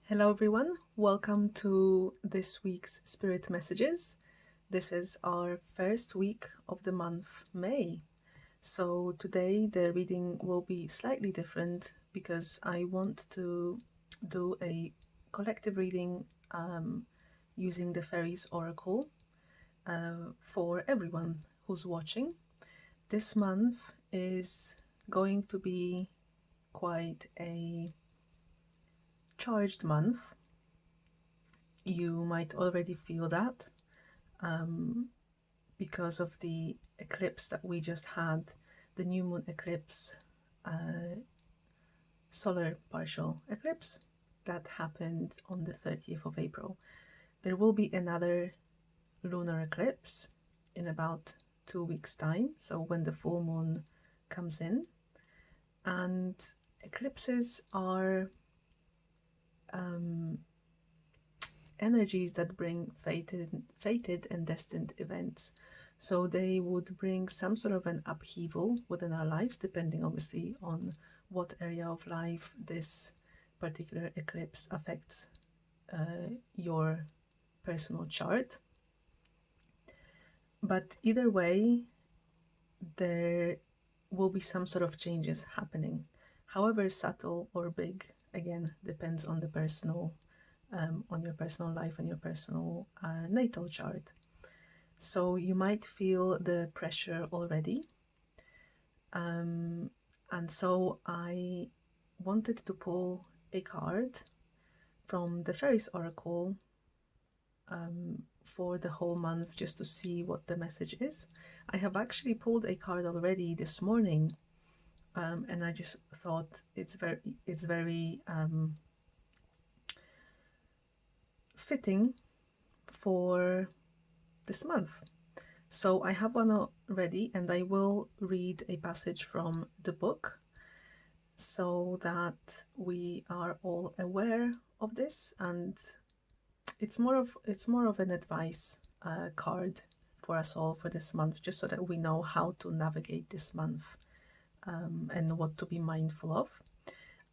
Hello everyone, welcome to this week's Spirit Messages. This is our first week of the month May. So today the reading will be slightly different because I want to do a collective reading using the Fairies Oracle for everyone who's watching. This month is going to be quite a charged month. You might already feel that because of the eclipse that we just had, the new moon eclipse, solar partial eclipse that happened on the 30th of April. There will be another lunar eclipse in about 2 weeks' time, so when the full moon comes in. And eclipses are energies that bring fated and destined events. So they would bring some sort of an upheaval within our lives, depending obviously on what area of life this particular eclipse affects your personal chart. But either way, there will be some sort of changes happening. However subtle or big, again, depends on the personal on your personal life and your personal natal chart. So you might feel the pressure already. And so I wanted to pull a card from the Fairies Oracle for the whole month just to see what the message is. I have actually pulled a card already this morning, and I just thought it's very fitting for this month. So I have one already, and I will read a passage from the book so that we are all aware of this. And it's more of an advice card for us all for this month, just so that we know how to navigate this month and what to be mindful of.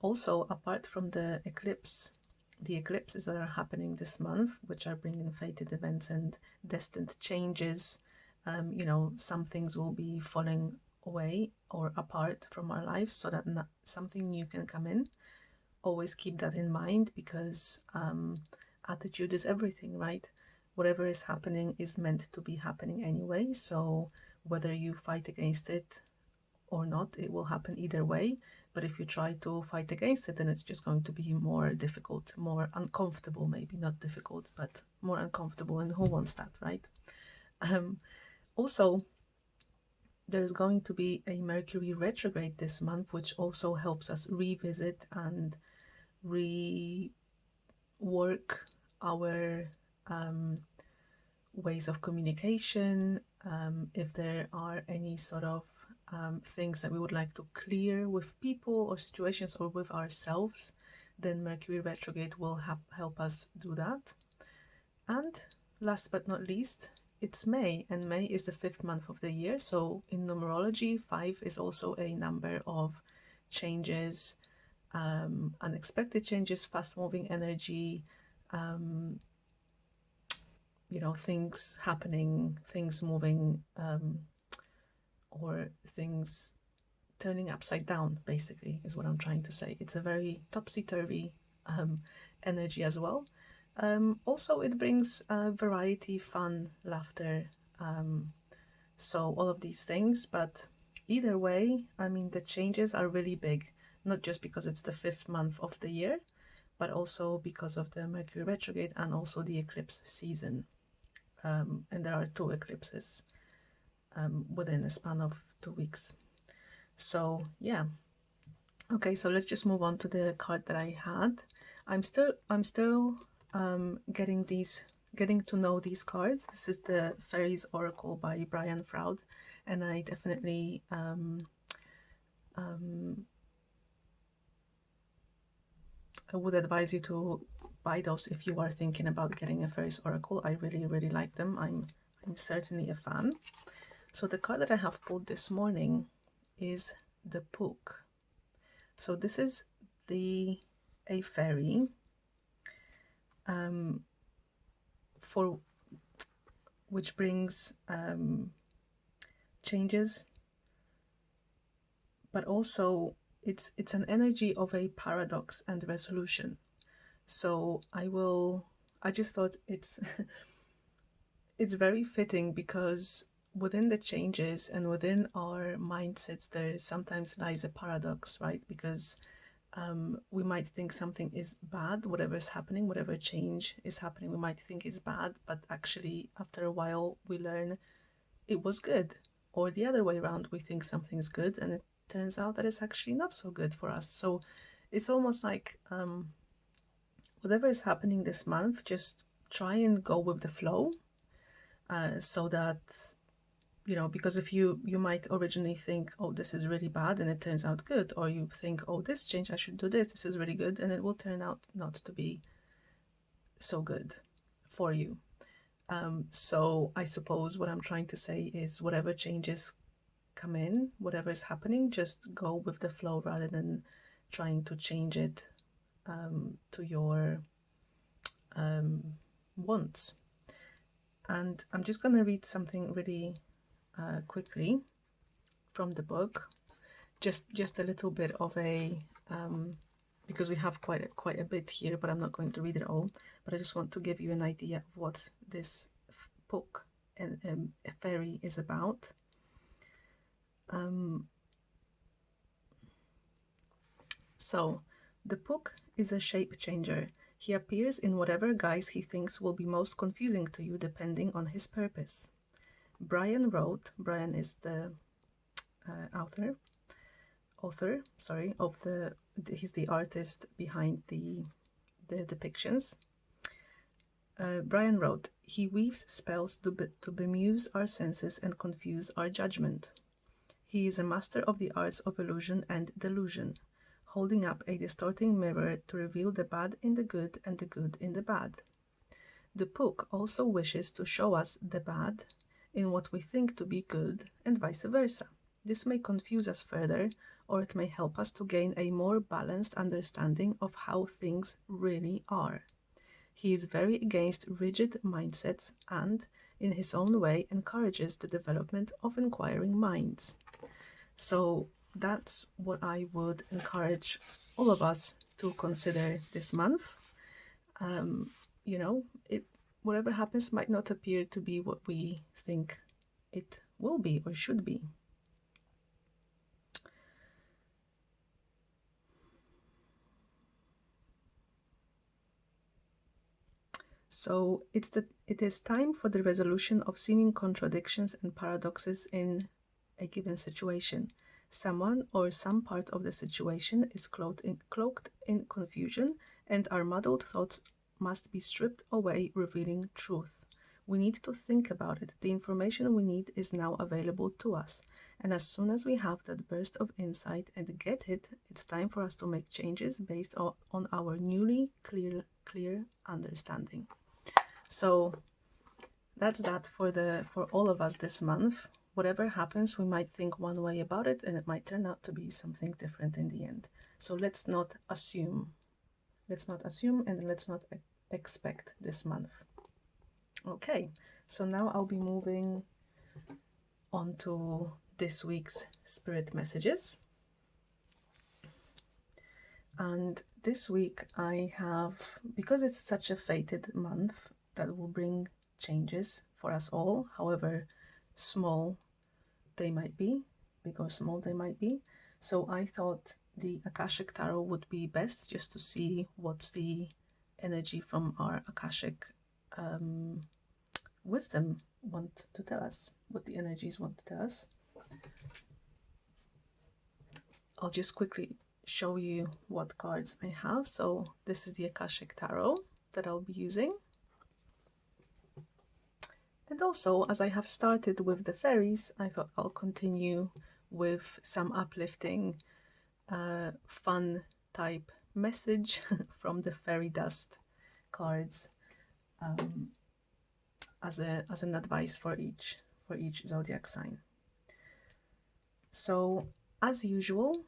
Also, apart from the eclipses that are happening this month, which are bringing fated events and destined changes, some things will be falling away or apart from our lives so that something new can come in. Always keep that in mind, because attitude is everything, right? Whatever is happening is meant to be happening anyway, so whether you fight against it or not, it will happen either way. But if you try to fight against it, then it's just going to be more difficult, more uncomfortable, maybe not difficult, but more uncomfortable. And who wants that, right? Also, there's going to be a Mercury retrograde this month, which also helps us revisit and rework our ways of communication. If there are any sort of things that we would like to clear with people or situations or with ourselves, then Mercury retrograde will help us do that. And last but not least, it's May, and May is the 5th month of the year. So in numerology, 5 is also a number of changes, unexpected changes, fast-moving energy, things happening, things moving, or things turning upside down, basically, is what I'm trying to say. It's a very topsy-turvy energy as well. Also, it brings variety, fun, laughter, so all of these things. But either way, I mean, the changes are really big, not just because it's the 5th month of the year, but also because of the Mercury retrograde and also the eclipse season. And there are 2 eclipses within a span of 2 weeks. So yeah, okay, so let's just move on to the card that I had. I'm still getting to know these cards. This is the Fairies Oracle by Brian Froud, and I definitely I would advise you to buy those if you are thinking about getting a Fairies Oracle. I really like them. I'm certainly a fan. So the card that I have pulled this morning is the Book. So this is a fairy for which brings changes, but also it's an energy of a paradox and resolution. So I just thought it's it's very fitting, because within the changes and within our mindsets there sometimes lies a paradox, right? Because we might think something is bad, whatever is happening, whatever change is happening, we might think is bad, but actually after a while we learn it was good. Or the other way around, we think something's good and it turns out that it's actually not so good for us. So it's almost like whatever is happening this month, just try and go with the flow, so that, you know, because if you might originally think, oh, this is really bad, and it turns out good, or you think, oh, this change, I should do this is really good, and it will turn out not to be so good for you. So I suppose what I'm trying to say is, whatever changes come in, whatever is happening, just go with the flow rather than trying to change it to your wants. And I'm just going to read something really quickly from the book, just a little bit of a because we have quite a bit here, but I'm not going to read it all. But I just want to give you an idea of what this book and a fairy is about. So the Puck is a shape changer. He appears in whatever guise he thinks will be most confusing to you, depending on his purpose. Brian is the author, of he's the artist behind the depictions. Brian wrote, he weaves spells to bemuse our senses and confuse our judgment. He is a master of the arts of illusion and delusion, holding up a distorting mirror to reveal the bad in the good and the good in the bad. The Puck also wishes to show us the bad in what we think to be good, and vice versa. This may confuse us further, or it may help us to gain a more balanced understanding of how things really are. He is very against rigid mindsets and, in his own way, encourages the development of inquiring minds. So that's what I would encourage all of us to consider this month. You know, whatever happens might not appear to be what we think it will be or should be. So it is time for the resolution of seeming contradictions and paradoxes in a given situation. Someone or some part of the situation is cloaked in confusion, and our muddled thoughts must be stripped away, revealing truth. We need to think about it. The information we need is now available to us. And as soon as we have that burst of insight and get it, it's time for us to make changes based on our newly clear understanding. So that's that for all of us this month. Whatever happens, we might think one way about it, and it might turn out to be something different in the end. So let's not assume. And let's not expect this month. Okay, so now I'll be moving on to this week's spirit messages. And this week I have, because it's such a fated month that will bring changes for us all, however small they might be, big or small they might be. So I thought the Akashic Tarot would be best, just to see what's the energy from our Akashic wisdom want to tell us, what the energies want to tell us. I'll just quickly show you what cards I have. So this is the Akashic Tarot that I'll be using. And also, as I have started with the fairies, I thought I'll continue with some uplifting, fun type message from the fairy dust cards, as an advice for each zodiac sign. So, as usual,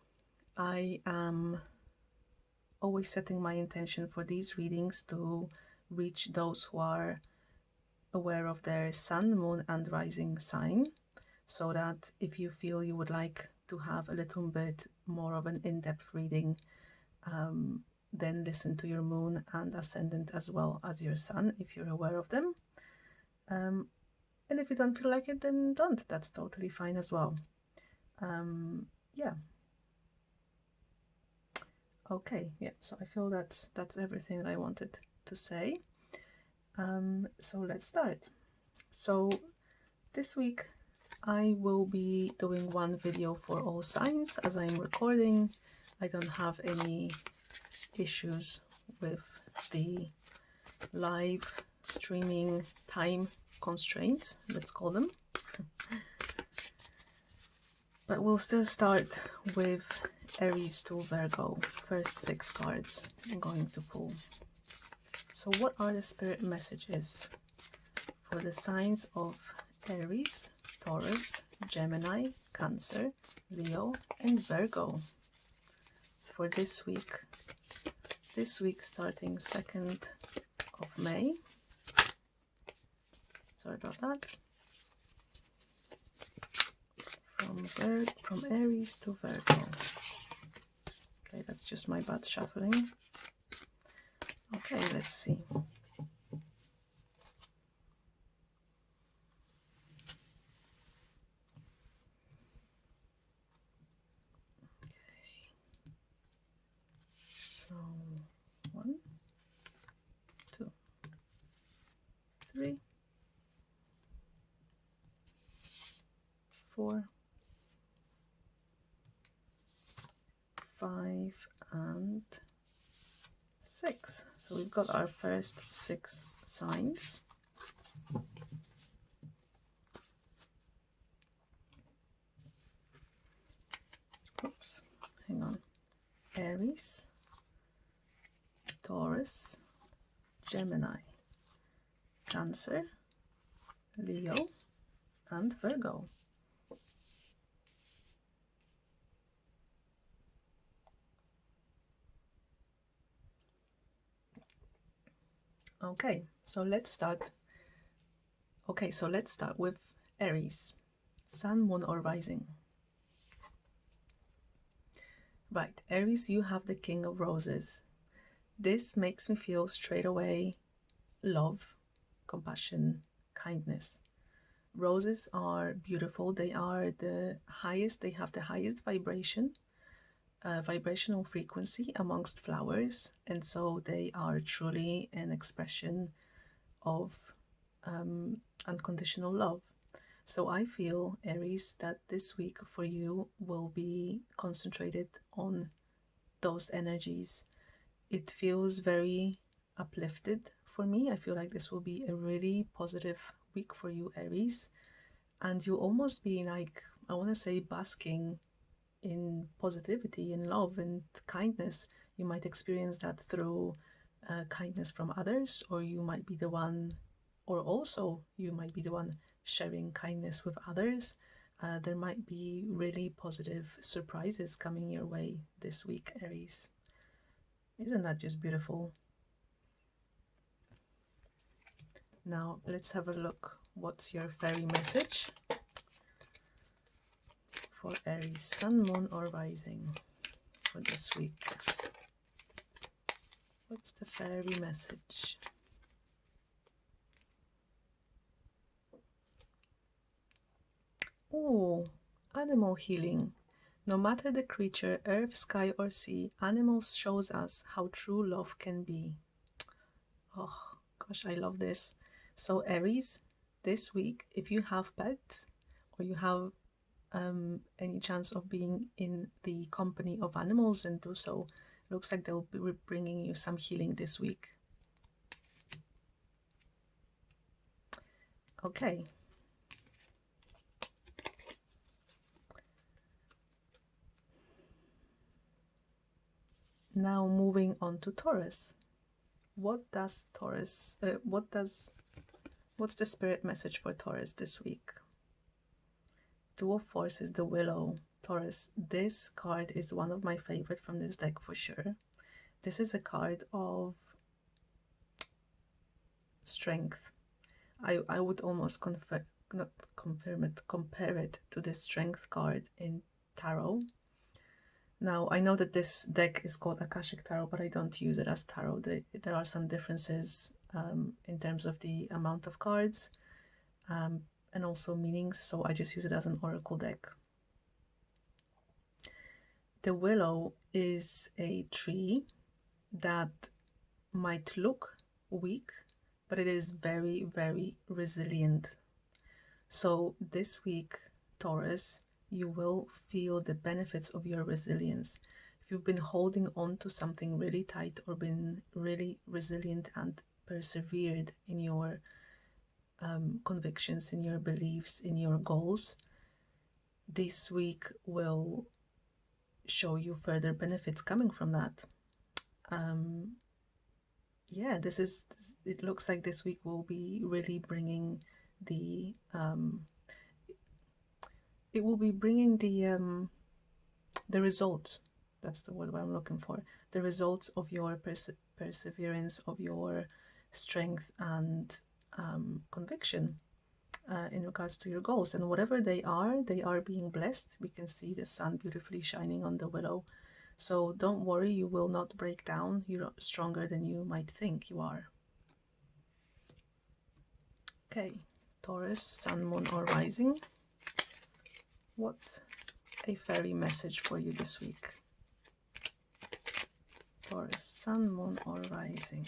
I am always setting my intention for these readings to reach those who are aware of their sun, moon and rising sign, so that if you feel you would like to have a little bit more of an in-depth reading, then listen to your moon and ascendant as well as your sun if you're aware of them. And if you don't feel like it, then don't. That's totally fine as well. Yeah. Okay, yeah, so I feel that's everything that I wanted to say. So let's start. So this week I will be doing one video for all signs. As I'm recording, I don't have any issues with the live streaming time constraints, let's call them. But we'll still start with Aries to Virgo, first 6 cards I'm going to pull. So what are the spirit messages for the signs of Aries, Taurus, Gemini, Cancer, Leo and Virgo for this week? This week starting 2nd of May. Sorry about that. From Aries to Virgo. Okay, that's just my bad shuffling. Okay, let's see. So 1, 2, 3, 4, 5 and 6. So we've got our first 6 signs. Oops, hang on. Aries, Taurus, Gemini, Cancer, Leo and Virgo. Okay, so let's start. Okay, so let's start with Aries, sun, moon or rising. Right, Aries, you have the King of Roses. This makes me feel straight away love, compassion, kindness. Roses are beautiful. They are the highest, they have the highest vibrational frequency amongst flowers, and so they are truly an expression of unconditional love. So I feel, Aries, that this week for you will be concentrated on those energies. It feels very uplifted for me. I feel like this will be a really positive week for you, Aries, and you'll almost be like, I want to say, basking in positivity and love and kindness. You might experience that through kindness from others, or you might be the one, or also you might be the one sharing kindness with others. There might be really positive surprises coming your way this week, Aries. Isn't that just beautiful? Now let's have a look. What's your fairy message for Aries, sun, moon or rising for this week? What's the fairy message? Oh, animal healing. No matter the creature, earth, sky or sea, animals shows us how true love can be. Oh gosh, I love this. So Aries, this week, if you have pets or you have any chance of being in the company of animals, and do so, looks like they'll be bringing you some healing this week. Okay. Now moving on to Taurus. What does Taurus, what's the spirit message for Taurus this week? Two of Force is the Willow. Taurus, this card is one of my favorite from this deck for sure. This is a card of strength. I would almost compare it to the strength card in tarot. Now, I know that this deck is called Akashic Tarot, but I don't use it as tarot. There are some differences in terms of the amount of cards and also meanings, so I just use it as an oracle deck. The willow is a tree that might look weak, but it is very, very resilient. So this week, Taurus, you will feel the benefits of your resilience. If you've been holding on to something really tight or been really resilient and persevered in your convictions, in your beliefs, in your goals, this week will show you further benefits coming from that. Yeah, it looks like this week will be really bringing the it will be bringing the results. That's the word I'm looking for. The results of your perseverance, of your strength and conviction in regards to your goals. And whatever they are being blessed. We can see the sun beautifully shining on the willow. So don't worry, you will not break down. You're stronger than you might think you are. Okay, Taurus, sun, moon, or rising. What's a fairy message for you this week? Taurus, sun, moon, or rising.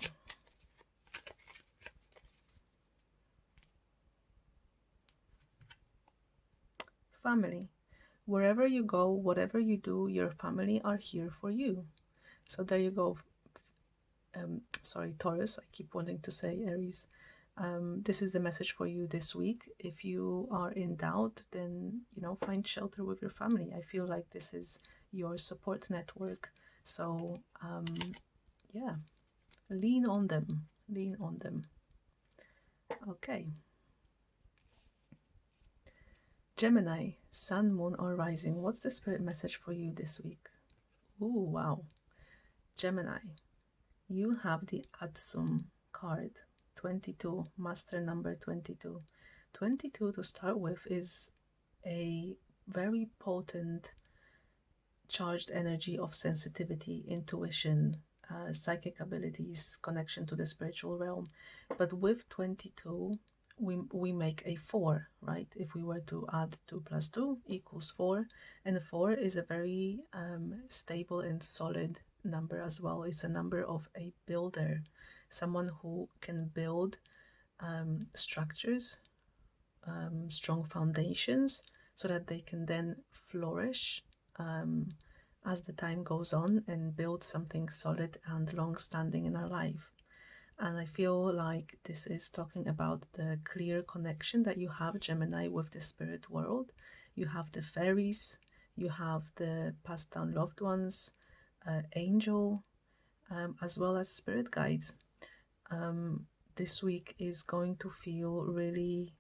Family. Wherever you go, whatever you do, your family are here for you. So there you go. Sorry, Taurus, I keep wanting to say Aries. This is the message for you this week. If you are in doubt, then, you know, find shelter with your family. I feel like this is your support network. So, yeah, lean on them. Lean on them. Okay. Gemini, sun, moon, or rising. What's the spirit message for you this week? Ooh, wow. Gemini, you have the Adsum card. 22, master number 22. 22 to start with is a very potent charged energy of sensitivity, intuition, psychic abilities, connection to the spiritual realm. But with 22, we make a 4, right? If we were to add 2 plus 2 equals 4, and 4 is a very stable and solid number as well. It's a number of a builder, someone who can build structures, strong foundations, so that they can then flourish as the time goes on and build something solid and long-standing in our life. And I feel like this is talking about the clear connection that you have, Gemini, with the spirit world. You have the fairies, you have the passed down loved ones, angel, as well as spirit guides. This week is going to feel really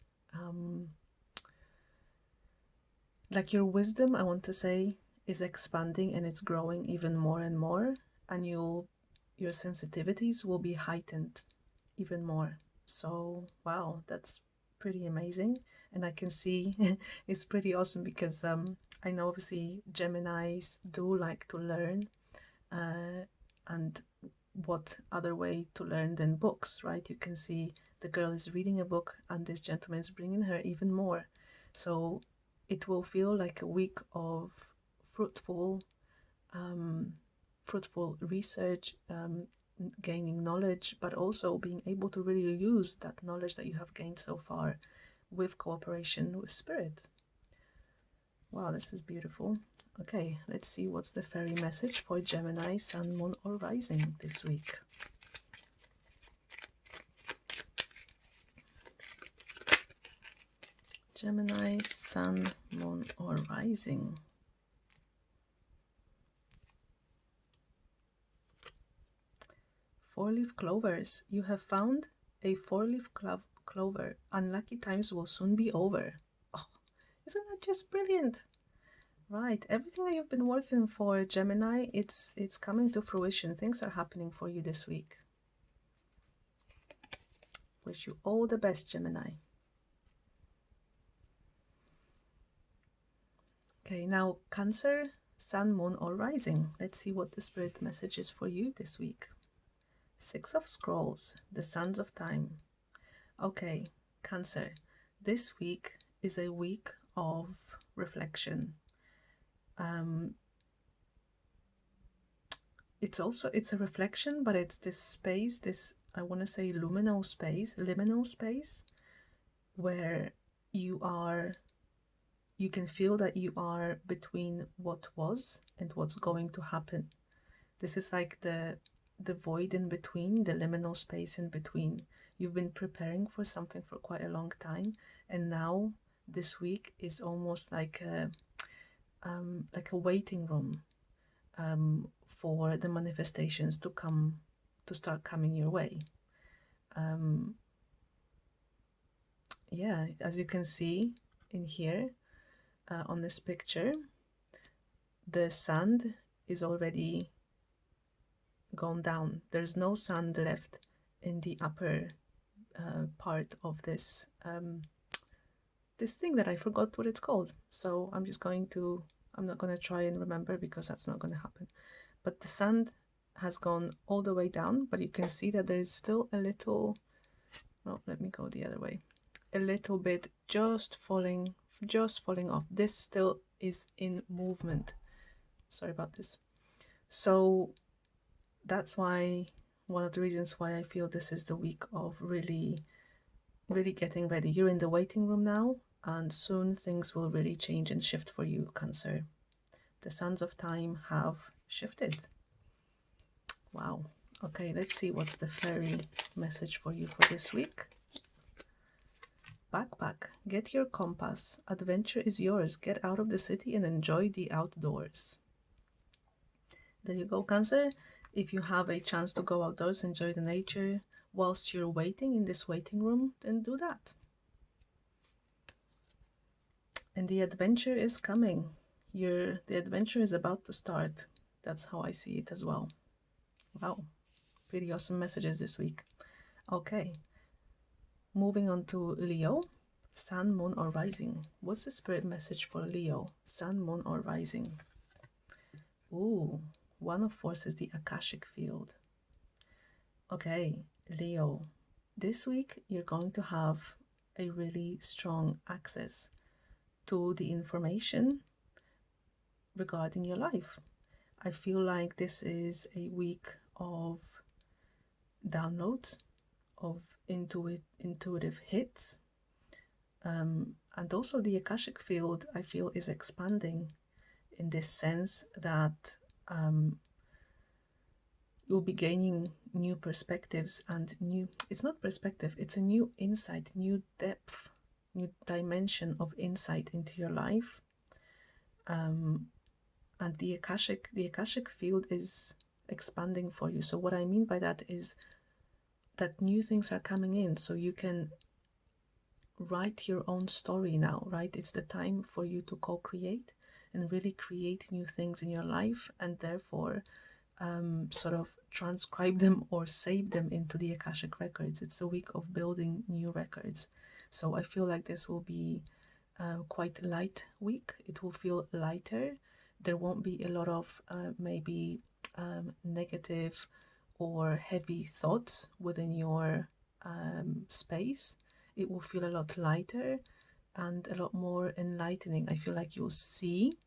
like your wisdom, I want to say, is expanding and it's growing even more and more, and your sensitivities will be heightened even more. So wow, that's pretty amazing. And I can see it's pretty awesome because I know obviously Geminis do like to learn, and what other way to learn than books, right? You can see the girl is reading a book and this gentleman is bringing her even more. So it will feel like a week of fruitful research, gaining knowledge, but also being able to really use that knowledge that you have gained so far with cooperation with spirit. Wow, this is beautiful. Okay, let's see what's the fairy message for Gemini, sun, moon, or rising this week. Gemini, sun, moon, or rising. Four-leaf clovers. You have found a four-leaf clover. Unlucky times will soon be over. Oh, isn't that just brilliant? Right, everything that you've been working for, Gemini, it's coming to fruition. Things are happening for you this week. Wish you all the best, Gemini. Okay, now Cancer, Sun, Moon, or Rising. Let's see what the Spirit message is for you this week. Six of Scrolls, the Sands of Time. Okay, Cancer, this week is a week of reflection. It's a reflection, but it's this space, this, I want to say, liminal space, where you can feel that you are between what was and what's going to happen. This is like the void in between, the liminal space in between. You've been preparing for something for quite a long time, and now this week is almost like a waiting room for the manifestations to start coming your way. Yeah, as you can see in here on this picture, the sand is already gone down. There's no sand left in the upper part of this this thing that I forgot what it's called. So I'm not going to try and remember, because that's not going to happen. But the sand has gone all the way down, but you can see that there is still a little, oh, let me go the other way, a little bit just falling off. This still is in movement. Sorry about this. So that's why, one of the reasons why I feel this is the week of really getting ready. You're in the waiting room now, and soon things will really change and shift for you, Cancer. The sands of time have shifted. Wow. Okay, let's see what's the fairy message for you for this week. Backpack, get your compass. Adventure is yours. Get out of the city and enjoy the outdoors. There you go, Cancer. If you have a chance to go outdoors, enjoy the nature whilst you're waiting in this waiting room, then do that. And the adventure is coming. The adventure is about to start. That's how I see it as well. Wow, pretty awesome messages this week. Okay, moving on to Leo, Sun, Moon, or Rising. What's the spirit message for Leo, Sun, Moon, or Rising? Ooh, one of forces, the Akashic field. Okay, Leo, this week you're going to have a really strong access to the information regarding your life. I feel like this is a week of downloads, of intuitive hits, and also the Akashic field, I feel, is expanding in this sense that you'll be gaining new perspectives and it's not perspective, it's a new insight, new depth, new dimension of insight into your life. And the Akashic field is expanding for you. So what I mean by that is that new things are coming in, so you can write your own story now, right? It's the time for you to co-create and really create new things in your life, and therefore sort of transcribe them or save them into the Akashic records. It's a week of building new records. So I feel like this will be quite light week. It will feel lighter. There won't be a lot of maybe negative or heavy thoughts within your space. It will feel a lot lighter and a lot more enlightening. I feel like you'll see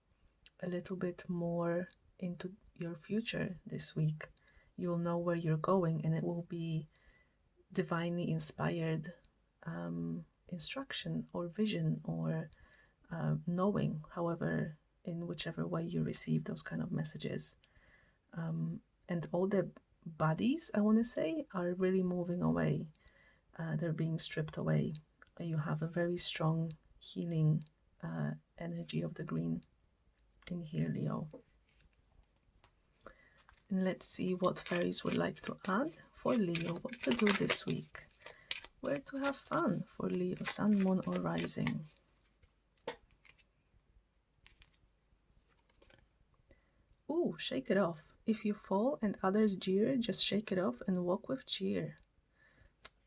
a little bit more into your future this week. You'll know where you're going, and it will be divinely inspired instruction or vision or knowing, however, in whichever way you receive those kind of messages. And all the bodies, I want to say, are really moving away. They're being stripped away. You have a very strong healing energy of the green in here, Leo. And let's see what fairies would like to add for Leo, what to do this week, where to have fun for Leo, Sun, Moon, or Rising. Ooh, shake it off. If you fall and others jeer, just shake it off and walk with cheer.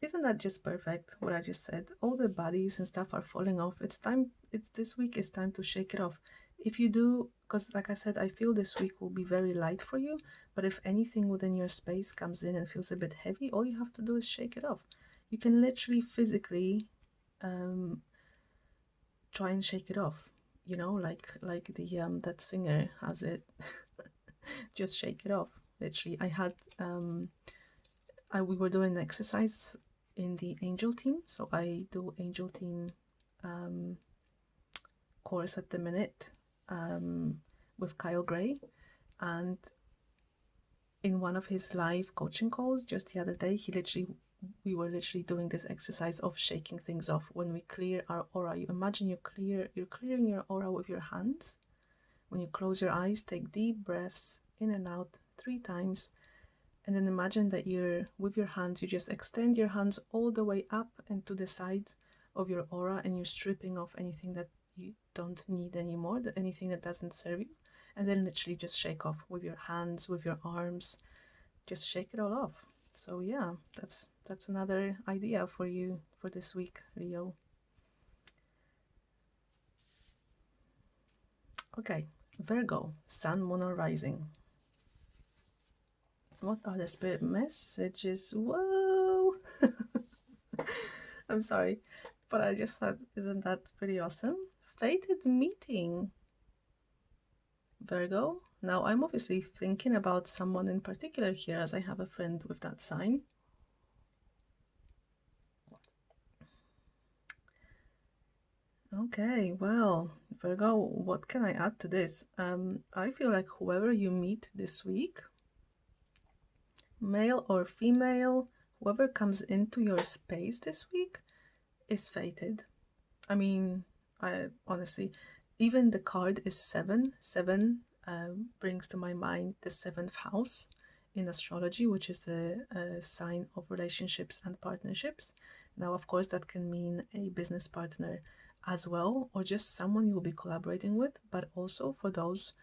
Isn't that just perfect, what I just said? All the bodies and stuff are falling off. It's time, this week is time to shake it off. If you do, because like I said, I feel this week will be very light for you, but if anything within your space comes in and feels a bit heavy, all you have to do is shake it off. You can literally physically try and shake it off, you know, like the that singer has it. Just shake it off. Literally, I had we were doing an exercise in the angel team, so I do angel team course at the minute with Kyle Gray, and in one of his live coaching calls just the other day, we were literally doing this exercise of shaking things off. When we clear our aura, you imagine you're clearing your aura with your hands. When you close your eyes, take deep breaths in and out 3 times, and then imagine that you're with your hands, you just extend your hands all the way up and to the sides of your aura, and you're stripping off anything that you don't need anymore, anything that doesn't serve you, and then literally just shake off with your hands, with your arms, just shake it all off. So yeah, that's another idea for you for this week, Leo. Okay, Virgo, Sun, Moon, or Rising. What are the spirit messages? Whoa! I'm sorry, but I just thought, isn't that pretty awesome? Fated meeting. Virgo. Now, I'm obviously thinking about someone in particular here, as I have a friend with that sign. Okay, well, Virgo, what can I add to this? I feel like whoever you meet this week, male or female, whoever comes into your space this week is fated. I mean, I honestly, even the card is 7. 7 brings to my mind the 7th house in astrology, which is the sign of relationships and partnerships. Now, of course, that can mean a business partner as well, or just someone you'll be collaborating with, but also for those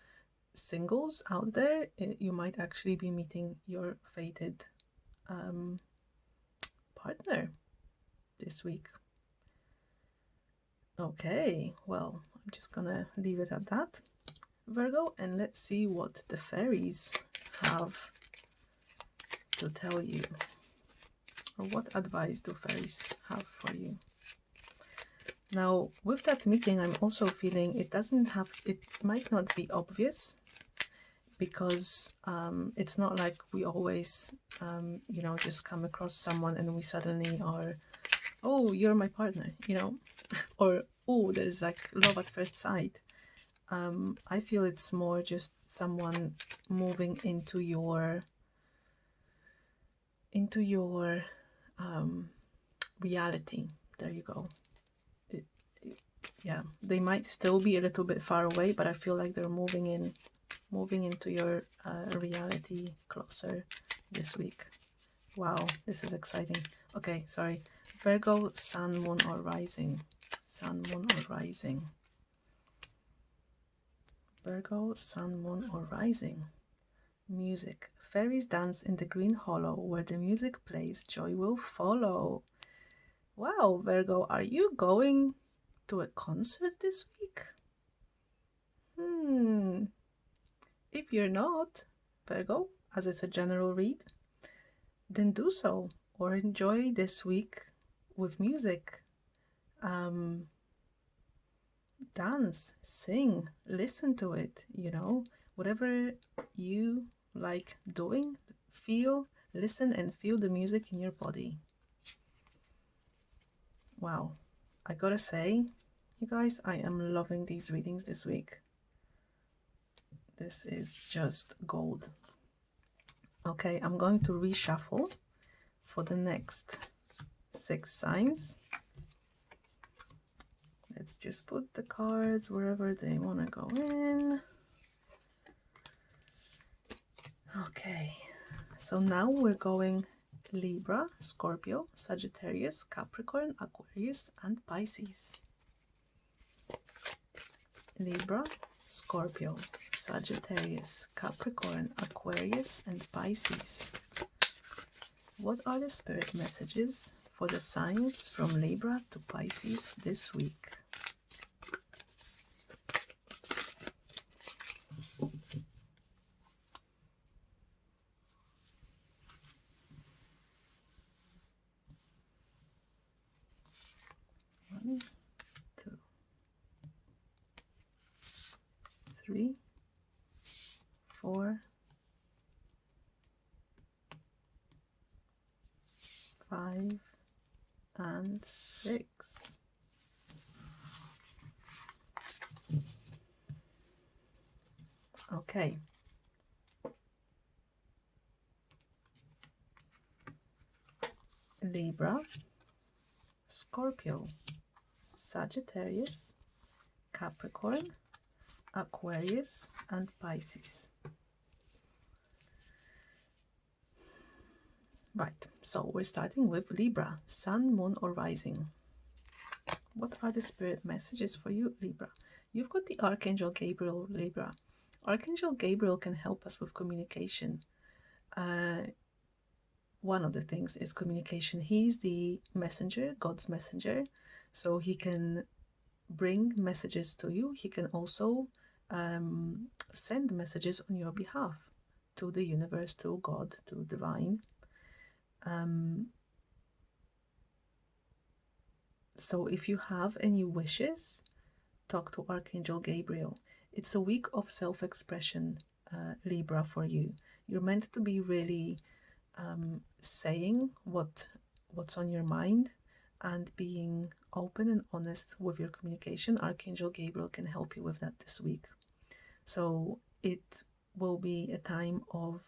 singles out there, you might actually be meeting your fated partner this week. Okay, well, I'm just gonna leave it at that, Virgo, and let's see what the fairies have to tell you, or what advice do fairies have for you. Now, with that meeting, I'm also feeling it might not be obvious, because it's not like we always, you know, just come across someone and we suddenly are, oh, you're my partner, you know, or, oh, there's like love at first sight. I feel it's more just someone moving into your reality. There you go. Yeah, they might still be a little bit far away, but I feel like they're moving into your reality closer this week. Wow, this is exciting. Okay, sorry. Virgo, Sun, Moon, or Rising. Sun, Moon, or Rising. Virgo, Sun, Moon, or Rising. Music. Fairies dance in the green hollow. Where the music plays, joy will follow. Wow, Virgo, are you going to a concert this week? If you're not, Virgo, as it's a general read, then do so, or enjoy this week with music. Dance, sing, listen to it, you know, whatever you like doing, feel, listen and feel the music in your body. Wow, I gotta say, you guys, I am loving these readings this week. This is just gold. Okay, I'm going to reshuffle for the next 6 signs. Let's just put the cards wherever they want to go in. Okay, so now we're going Libra, Scorpio, Sagittarius, Capricorn, Aquarius, and Pisces. Libra, Scorpio, Sagittarius, Capricorn, Aquarius, and Pisces. What are the spirit messages for the signs from Libra to Pisces this week. One, two, three, four, 5, and 6. Okay. Libra, Scorpio, Sagittarius, Capricorn, Aquarius, and Pisces. Right, so we're starting with Libra, Sun, Moon, or Rising. What are the spirit messages for you, Libra? You've got the Archangel Gabriel, Libra. Archangel Gabriel can help us with communication. One of the things is communication. He's the messenger, God's messenger, so he can bring messages to you. He can also send messages on your behalf to the universe, to God, to divine. So if you have any wishes, talk to Archangel Gabriel. It's a week of self-expression, Libra, for you. You're meant to be really saying what's on your mind and being open and honest with your communication. Archangel Gabriel can help you with that this week. So it will be a time of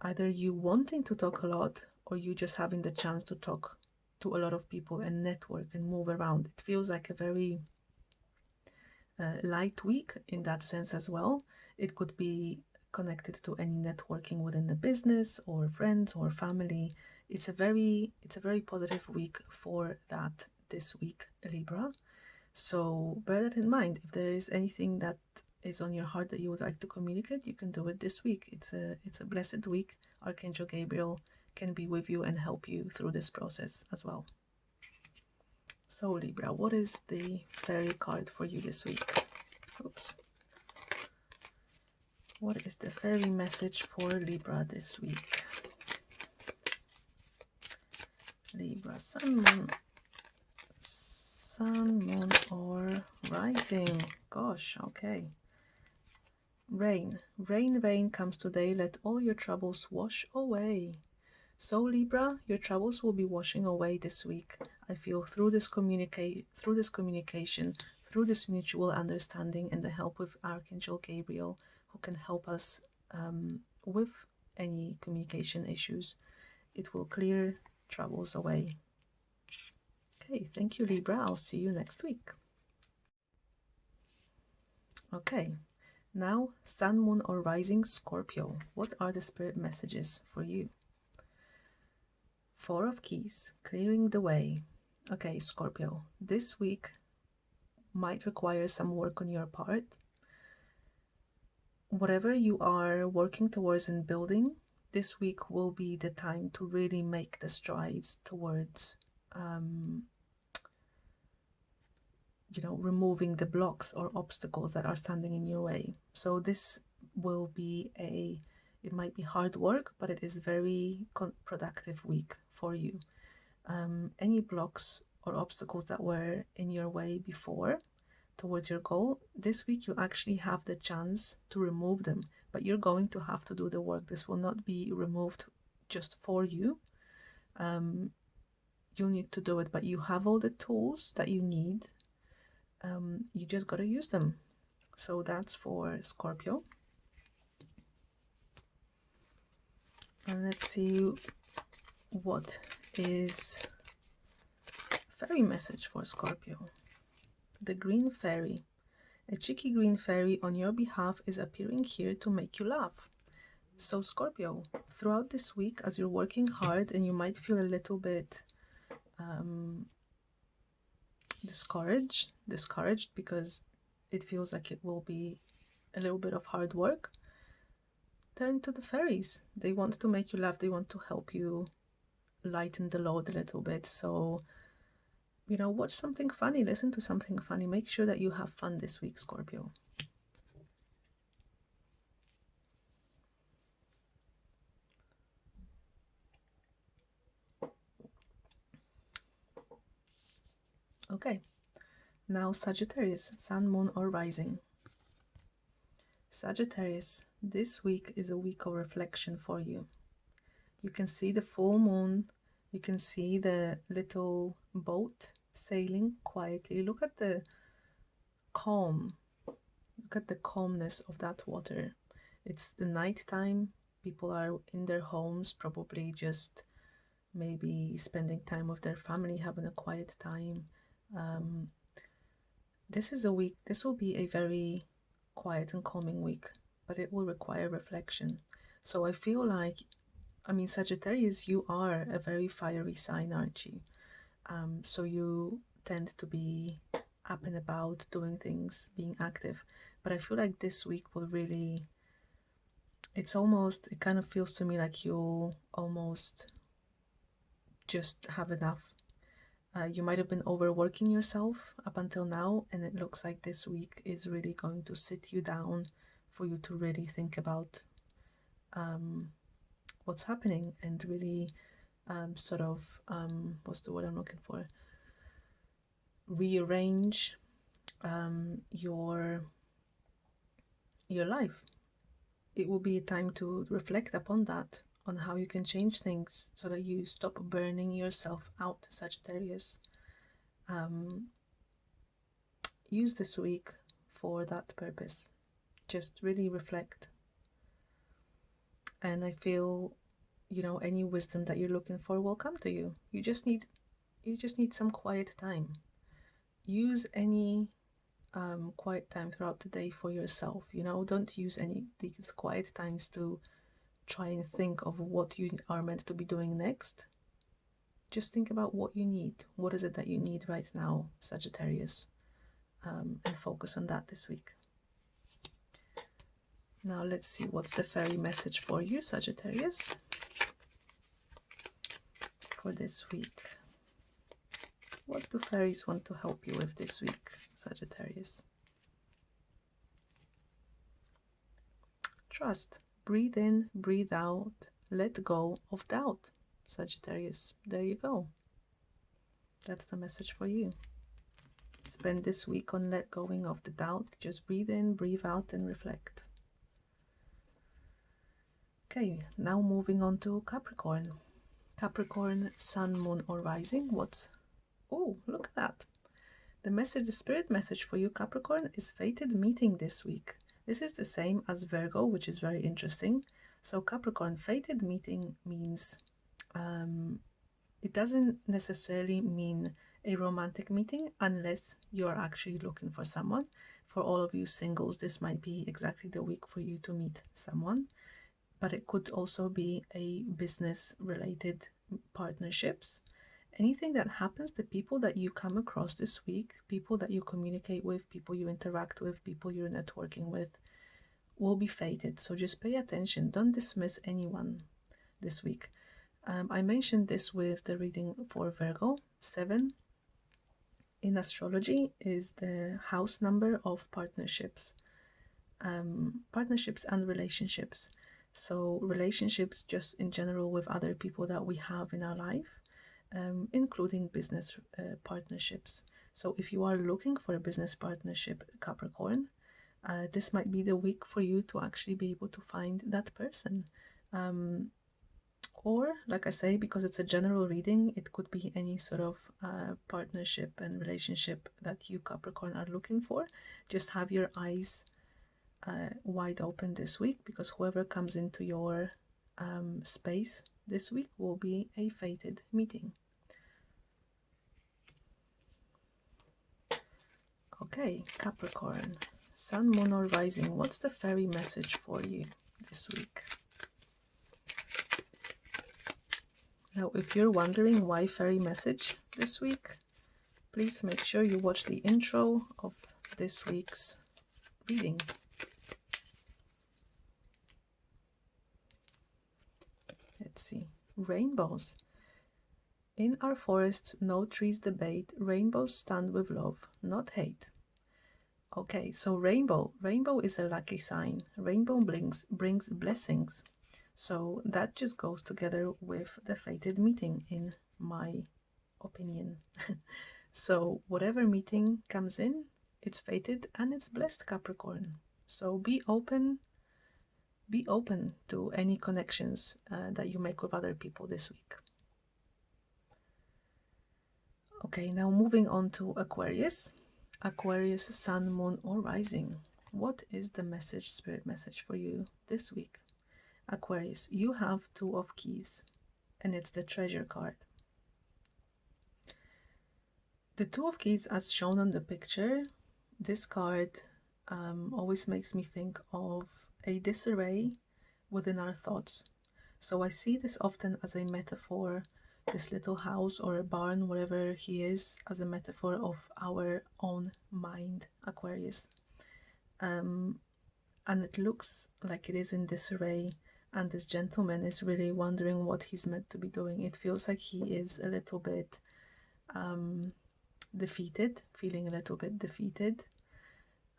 either you wanting to talk a lot or you just having the chance to talk to a lot of people and network and move around. It feels like a very light week in that sense as well. It could be connected to any networking within the business or friends or family. It's a very positive week for that this week, Libra. So bear that in mind. If there is anything that is on your heart that you would like to communicate, you can do it this week. It's a blessed week. Archangel Gabriel can be with you and help you through this process as well. So Libra, what is the fairy card for you this week? Oops. What is the fairy message for Libra this week? Libra, Sun, Moon, or Rising? Gosh, okay. Rain, rain comes today. Let all your troubles wash away. So Libra, your troubles will be washing away this week. I feel through this communication, through this mutual understanding and the help with Archangel Gabriel, who can help us with any communication issues. It will clear troubles away. Okay, thank you, Libra. I'll see you next week. Okay, now Sun, Moon, or Rising, Scorpio. What are the spirit messages for you? 4 of Keys, clearing the way. Okay, Scorpio, this week might require some work on your part. Whatever you are working towards and building, this week will be the time to really make the strides towards removing the blocks or obstacles that are standing in your way. So this will be it might be hard work, but it is very productive week for you. Any blocks or obstacles that were in your way before towards your goal, this week you actually have the chance to remove them, but you're going to have to do the work. This will not be removed just for you. You'll need to do it, but you have all the tools that you need. You just got to use them. So that's for Scorpio. And let's see what is fairy message for Scorpio. The green fairy. A cheeky green fairy on your behalf is appearing here to make you laugh. So Scorpio, throughout this week, as you're working hard and you might feel a little bit discouraged because it feels like it will be a little bit of hard work, turn to the fairies. They want to make you laugh. They want to help you lighten the load a little bit. So, you know, watch something funny, listen to something funny. Make sure that you have fun this week, Scorpio. Okay, now Sagittarius, Sun, Moon, or Rising. Sagittarius, this week is a week of reflection for you. You can see the full moon, you can see the little boat sailing quietly. Look at the calm, look at the calmness of that water. It's the night time, people are in their homes, probably just maybe spending time with their family, having a quiet time. This is a week, this will be a very quiet and calming week, but it will require reflection. So I feel like, I mean, Sagittarius, you are a very fiery sign, aren't you? So you tend to be up and about, doing things, being active. But I feel like this week will really, it's almost, it kind of feels to me like you'll almost just have enough. You might have been overworking yourself up until now, and it looks like this week is really going to sit you down for you to really think about what's happening and really sort of, what's the word I'm looking for? Rearrange your life. It will be a time to reflect upon that, on how you can change things so that you stop burning yourself out, Sagittarius. Use this week for that purpose. Just really reflect. And I feel, you know, any wisdom that you're looking for will come to you. You just need some quiet time. Use any quiet time throughout the day for yourself. You know, don't use any these quiet times to try and think of what you are meant to be doing next. Just think about what you need. What is it that you need right now, Sagittarius? And focus on that this week. Now let's see what's the fairy message for you, Sagittarius, for this week. What do fairies want to help you with this week, Sagittarius? Trust. Breathe in, breathe out, let go of doubt, Sagittarius. There you go. That's the message for you. Spend this week on let going of the doubt. Just breathe in, breathe out, and reflect. Okay, now moving on to Capricorn. Capricorn, Sun, Moon, or Rising. Oh, look at that. The spirit message for you, Capricorn, is fated meeting this week. This is the same as Virgo, which is very interesting. So Capricorn, fated meeting means it doesn't necessarily mean a romantic meeting unless you're actually looking for someone. For all of you singles, this might be exactly the week for you to meet someone, but it could also be a business related partnerships. Anything that happens, the people that you come across this week, people that you communicate with, people you interact with, people you're networking with, will be fated. So just pay attention. Don't dismiss anyone this week. I mentioned this with the reading for Virgo. 7 in astrology is the house number of partnerships. Partnerships and relationships. So relationships just in general with other people that we have in our life. Including business partnerships. So if you are looking for a business partnership, Capricorn, this might be the week for you to actually be able to find that person. Or, like I say, because it's a general reading, it could be any sort of partnership and relationship that you, Capricorn, are looking for. Just have your eyes wide open this week, because whoever comes into your space this week will be a fated meeting. Okay, Capricorn, Sun, Moon, or Rising, what's the fairy message for you this week? Now, if you're wondering why fairy message this week, please make sure you watch the intro of this week's reading. Let's see. Rainbows. In our forests, no trees debate, rainbows stand with love, not hate. Okay, so rainbow is a lucky sign. Rainbow brings blessings. So that just goes together with the fated meeting, in my opinion. So whatever meeting comes in, it's fated and it's blessed, Capricorn. So be open to any connections that you make with other people this week. Okay, now moving on to Aquarius. Aquarius, sun, moon, or rising. What is the message, spirit message for you this week? Aquarius, you have Two of Keys, and it's the treasure card. The Two of Keys, as shown on the picture, this card always makes me think of a disarray within our thoughts. So I see this often as a metaphor, this little house or a barn, wherever he is, as a metaphor of our own mind, Aquarius. And it looks like it is in disarray, and this gentleman is really wondering what he's meant to be doing. It feels like he is a little bit defeated, feeling a little bit defeated.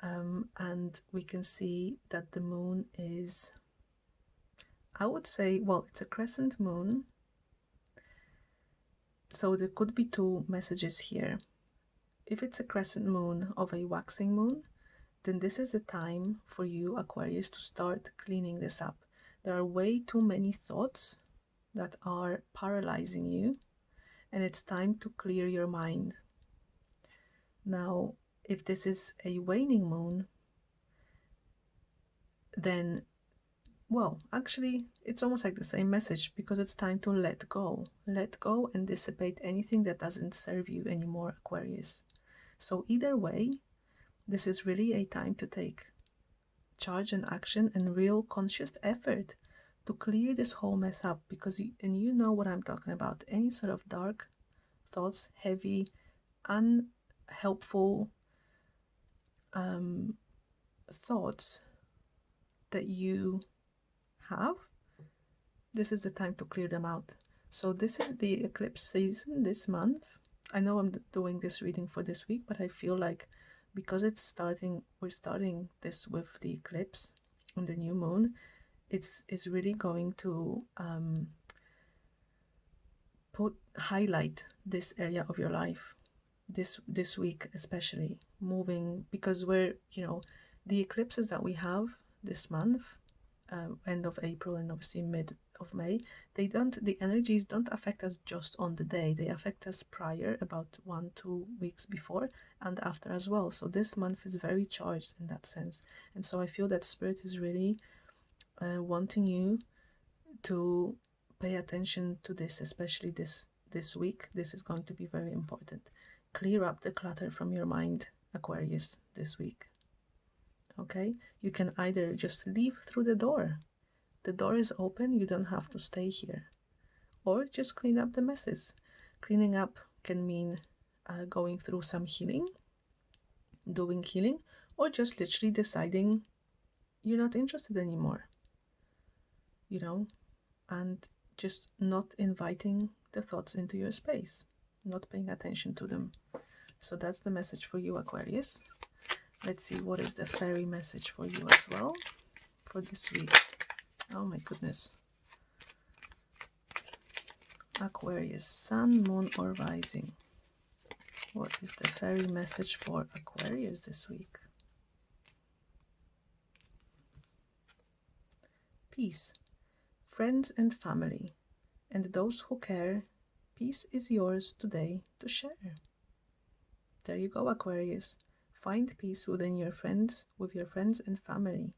And we can see that the moon is, I would say, well, it's a crescent moon. So there could be two messages here. If it's a crescent moon of a waxing moon, then this is a time for you, Aquarius, to start cleaning this up. There are way too many thoughts that are paralyzing you, and it's time to clear your mind. Now, if this is a waning moon, then, well, actually, it's almost like the same message, because it's time to let go. Let go and dissipate anything that doesn't serve you anymore, Aquarius. So either way, this is really a time to take charge and action and real conscious effort to clear this whole mess up, because you know what I'm talking about. Any sort of dark thoughts, heavy, unhelpful thoughts that you have, this is the time to clear them out. So this is the eclipse season this month. I know I'm doing this reading for this week, but I feel like because it's starting, we're starting this with the eclipse and the new moon, it's really going to highlight this area of your life this week, especially moving, because we're, the eclipses that we have this month, end of April and obviously mid of May, the energies don't affect us just on the day. They affect us prior, about 1-2 weeks before and after as well. So this month is very charged in that sense, and so I feel that Spirit is really wanting you to pay attention to this, especially this week. This is going to be very important. Clear up the clutter from your mind, Aquarius, this week. Okay, you can either just leave through the door. The door is open, you don't have to stay here. Or just clean up the messes. Cleaning up can mean going through some healing, doing healing, or just literally deciding you're not interested anymore, and just not inviting the thoughts into your space, not paying attention to them. So that's the message for you, Aquarius. Let's see what is the fairy message for you as well for this week. Oh my goodness. Aquarius, sun, moon, or rising. What is the fairy message for Aquarius this week? Peace, friends and family, and those who care, peace is yours today to share. There you go, Aquarius. Find peace within your friends, with your friends and family.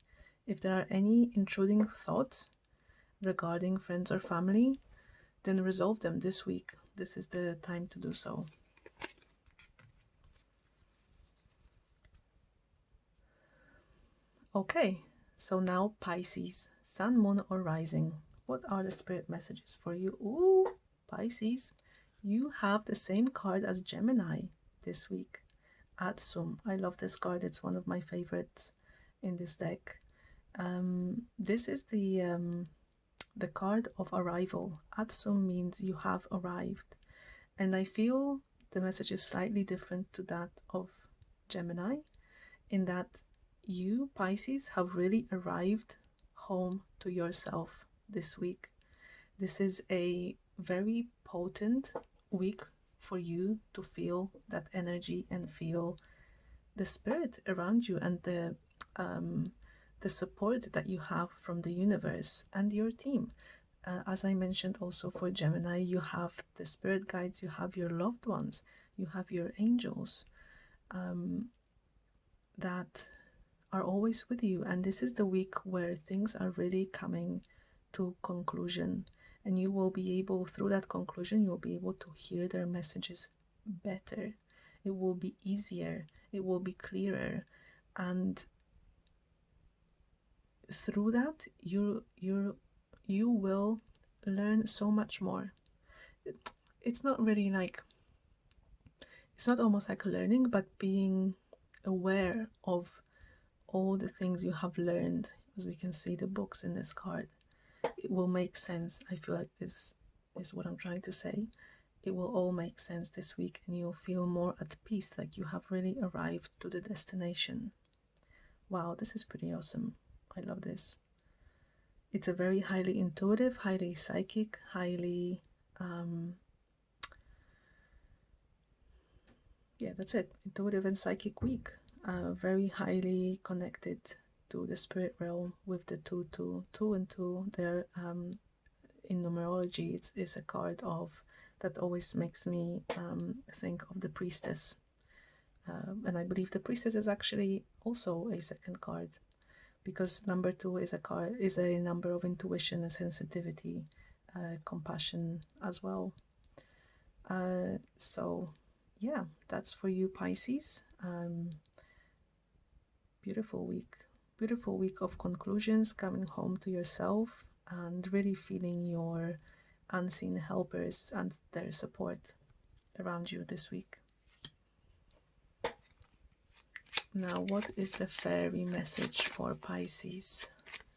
If there are any intruding thoughts regarding friends or family, then resolve them this week. This is the time to do so. Okay, so now Pisces, sun, moon, or rising. What are the spirit messages for you? Ooh, Pisces, you have the same card as Gemini this week. Adsum. I love this card. It's one of my favorites in this deck. This is the card of arrival. Adsum means you have arrived. And I feel the message is slightly different to that of Gemini, in that you, Pisces, have really arrived home to yourself this week. This is a very potent week for you to feel that energy and feel the spirit around you, and the support that you have from the universe and your team. As I mentioned also for Gemini, you have the spirit guides, you have your loved ones, you have your angels that are always with you. And this is the week where things are really coming to conclusion, and you will be able, through that conclusion, you'll be able to hear their messages better. It will be easier, it will be clearer, and through that you will learn so much more. It's not really like, it's not almost like learning, but being aware of all the things you have learned. As we can see the books in this card, it will make sense. I feel like this is what I'm trying to say. It will all make sense this week, and you'll feel more at peace, like you have really arrived to the destination. Wow, this is pretty awesome. I love this. It's a very highly intuitive, highly psychic, highly yeah, that's it, intuitive and psychic week. Very highly connected to the spirit realm with the 2 and 2 there. In numerology, it's a card of that always makes me think of the priestess, and I believe the priestess is actually also a second card, because number 2 is a number of intuition and sensitivity, compassion as well. So yeah, that's for you, Pisces. Beautiful week of conclusions, coming home to yourself and really feeling your unseen helpers and their support around you this week. Now, what is the fairy message for Pisces?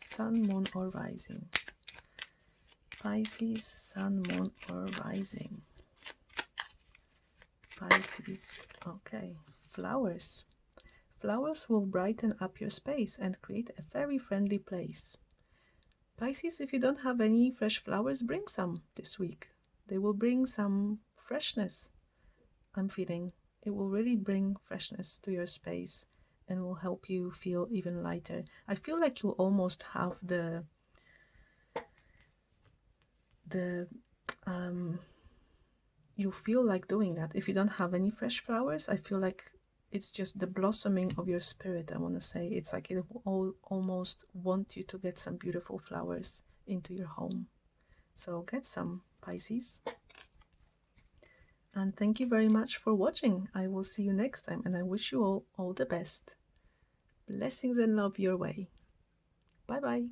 Sun, moon, or rising? Pisces, sun, moon, or rising? Pisces. Okay. Flowers. Flowers will brighten up your space and create a fairy-friendly place. Pisces, if you don't have any fresh flowers, bring some this week. They will bring some freshness, I'm feeling. It will really bring freshness to your space and will help you feel even lighter. I feel like you'll almost have you feel like doing that. If you don't have any fresh flowers, I feel like it's just the blossoming of your spirit. I want to say it's like it will almost want you to get some beautiful flowers into your home. So get some, Pisces. And thank you very much for watching. I will see you next time, and I wish you all the best. Blessings and love your way. Bye bye.